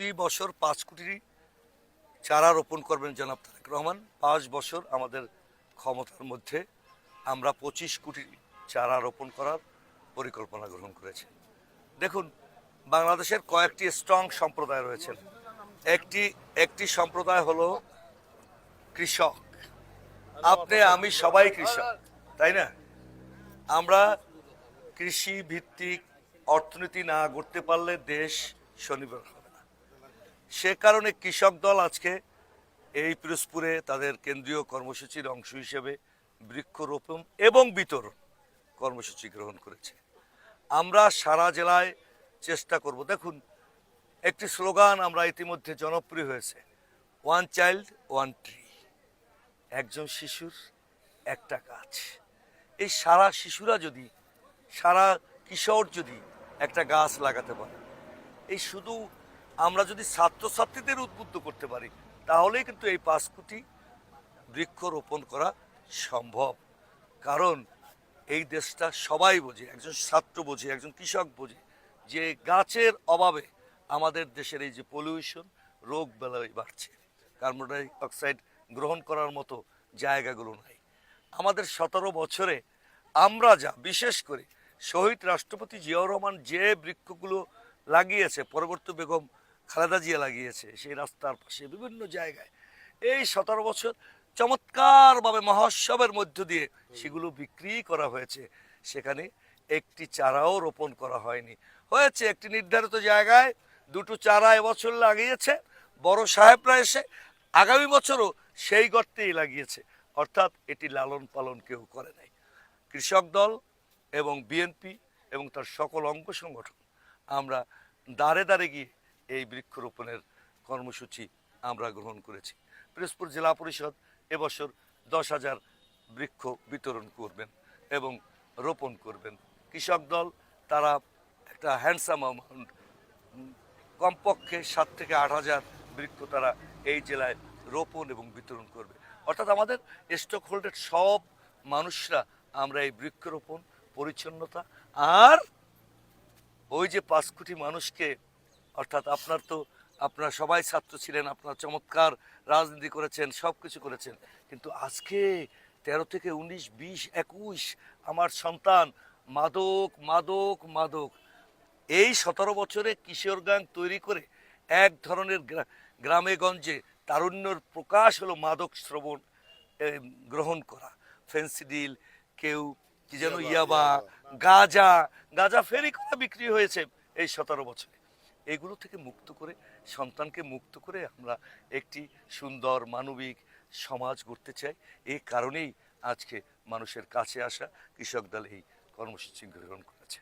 প্রতি বছর 5 কোটি চারা রোপণ করবেন জনাব তারেক রহমান। 5 বছর আমাদের ক্ষমতার মধ্যে আমরা 25 কোটি চারা রোপণ করার পরিকল্পনা গ্রহণ করেছি। দেখুন, বাংলাদেশের কয়েকটি স্ট্রং সম্প্রদায় রয়েছেন। একটি সম্প্রদায় হলো কৃষক। আপনি আমি সবাই কৃষক, তাই না? আমরা কৃষি ভিত্তিক অর্থনীতি না গড়তে পারলে দেশ স্বনির্ভর হবে না। সে কারণে কৃষক দল আজকে এই পিরোজপুরে তাদের কেন্দ্রীয় কর্মসূচির অংশ হিসেবে বৃক্ষরোপণ এবং বিতরণ কর্মসূচি গ্রহণ করেছে। আমরা সারা জেলায় চেষ্টা করব। দেখুন, একটি স্লোগান আমরা ইতিমধ্যে জনপ্রিয় হয়েছে, 1 চাইল্ড 1 ট্রি, একজন শিশুর একটা গাছ। এই সারা শিশুরা যদি, সারা কিশোর যদি একটা গাছ লাগাতে পারে, এই শুধু আমরা যদি ছাত্রছাত্রীদের উদ্বুদ্ধ করতে পারি, তাহলেই কিন্তু এই 5 কোটি বৃক্ষ রোপণ করা সম্ভব। কারণ এই দেশটা সবাই বোঝে, একজন ছাত্র বোঝে, একজন কৃষক বোঝে যে গাছের অভাবে আমাদের দেশের এই যে পলিউশন, রোগ বালাই বাড়ছে, কার্বন ডাই অক্সাইড গ্রহণ করার মতো জায়গাগুলো নাই। আমাদের 17 বছরে আমরা যা, বিশেষ করে শহীদ রাষ্ট্রপতি জিয়াউর রহমান যে বৃক্ষগুলো লাগিয়েছে, পরবর্তী বেগম খালেদা জিয়া লাগিয়েছে সেই রাস্তার পাশে বিভিন্ন জায়গায়, এই 17 বছর চমৎকারভাবে মহোৎসবের মধ্য দিয়ে সেগুলো বিক্রি করা হয়েছে। সেখানে একটি চারাও রোপণ করা হয়নি। হয়েছে একটি নির্ধারিত জায়গায় 2টো চারা এবছর লাগিয়েছে বড় সাহেবরা এসে, আগামী বছরও সেই গর্তেই লাগিয়েছে। অর্থাৎ এটি লালন পালন কেউ করে নাই। কৃষক দল এবং বিএনপি এবং তার সকল অঙ্গ সংগঠন আমরা দাঁড়ে দাঁড়ে গিয়ে এই বৃক্ষরোপণের কর্মসূচি আমরা গ্রহণ করেছি। পিরোজপুর জেলা পরিষদ এবছর 10,000 বৃক্ষ বিতরণ করবেন এবং রোপণ করবেন। কৃষক দল তারা একটা হ্যান্ডসাম অ্যামাউন্ট, কমপক্ষে 7 থেকে 8,000 বৃক্ষ তারা এই জেলায় রোপণ এবং বিতরণ করবে। অর্থাৎ আমাদের স্টক হোল্ডের সব মানুষরা আমরা এই বৃক্ষরোপণ, পরিচ্ছন্নতা আর ওই যে 5 কোটি মানুষকে, অর্থাৎ আপনারা সবাই ছাত্র ছিলেন, আপনারা চমৎকার রাজনীতি করেছেন, সব কিছু করেছেন, কিন্তু আজকে 13 থেকে 19, 20, 21 আমার সন্তান মাদক মাদক মাদক, এই 17 বছরে কিশোর গ্যাং তৈরি করে এক ধরনের গ্রামে গঞ্জে তারুণ্যর প্রকাশ হলো মাদক শ্রবণ গ্রহণ করা, ফেন্সিডিল, কেউ কি যেন ইয়াবা, গাঁজা ফেরি করা বিক্রি হয়েছে এই 17 বছরে। এগুলো থেকে মুক্ত করে, সন্তানকে মুক্ত করে আমরা একটি সুন্দর মানবিক সমাজ গড়তে চাই। এই কারণেই আজকে মানুষের কাছে আসা কৃষক দল এই কর্মসূচি গ্রহণ করেছে।